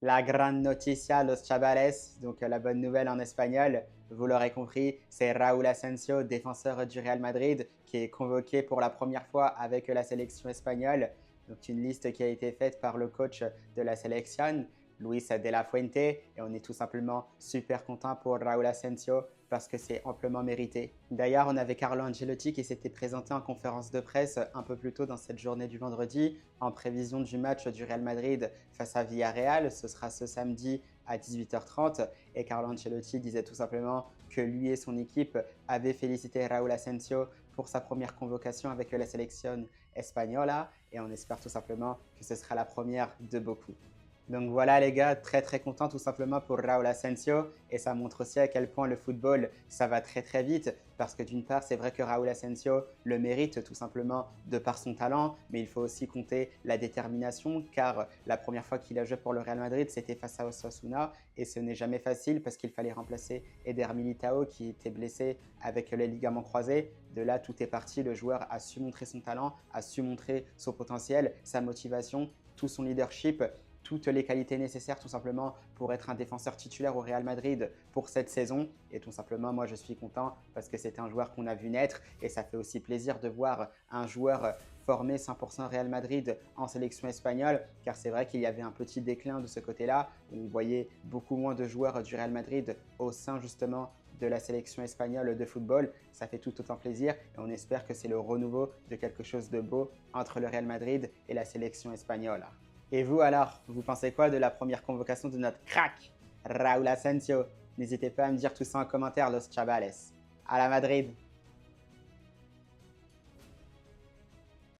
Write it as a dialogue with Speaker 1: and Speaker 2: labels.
Speaker 1: La gran noticia, los chavales, donc la bonne nouvelle en espagnol, vous l'aurez compris, c'est Raúl Asensio, défenseur du Real Madrid, qui est convoqué pour la première fois avec la sélection espagnole. Donc une liste qui a été faite par le coach de la sélection, Luis de la Fuente, et on est tout simplement super content pour Raúl Asensio parce que c'est amplement mérité. D'ailleurs, on avait Carlo Ancelotti qui s'était présenté en conférence de presse un peu plus tôt dans cette journée du vendredi en prévision du match du Real Madrid face à Villarreal. Ce sera ce samedi à 18h30 et Carlo Ancelotti disait tout simplement que lui et son équipe avaient félicité Raúl Asensio pour sa première convocation avec la sélection espagnola et on espère tout simplement que ce sera la première de beaucoup. Donc voilà les gars, très très content tout simplement pour Raúl Asensio et ça montre aussi à quel point le football ça va très très vite parce que d'une part c'est vrai que Raúl Asensio le mérite tout simplement de par son talent mais il faut aussi compter la détermination car la première fois qu'il a joué pour le Real Madrid c'était face à Osasuna et ce n'est jamais facile parce qu'il fallait remplacer Eder Militao qui était blessé avec les ligaments croisés. De là tout est parti, le joueur a su montrer son talent, a su montrer son potentiel, sa motivation, tout son leadership, toutes les qualités nécessaires tout simplement pour être un défenseur titulaire au Real Madrid pour cette saison. Et tout simplement, moi je suis content parce que c'est un joueur qu'on a vu naître et ça fait aussi plaisir de voir un joueur formé 100% Real Madrid en sélection espagnole car c'est vrai qu'il y avait un petit déclin de ce côté-là. On voyait beaucoup moins de joueurs du Real Madrid au sein justement de la sélection espagnole de football. Ça fait tout autant plaisir et on espère que c'est le renouveau de quelque chose de beau entre le Real Madrid et la sélection espagnole. Et vous alors, vous pensez quoi de la première convocation de notre crack, Raúl Asensio? N'hésitez pas à me dire tout ça en commentaire, los chavales. À la Madrid!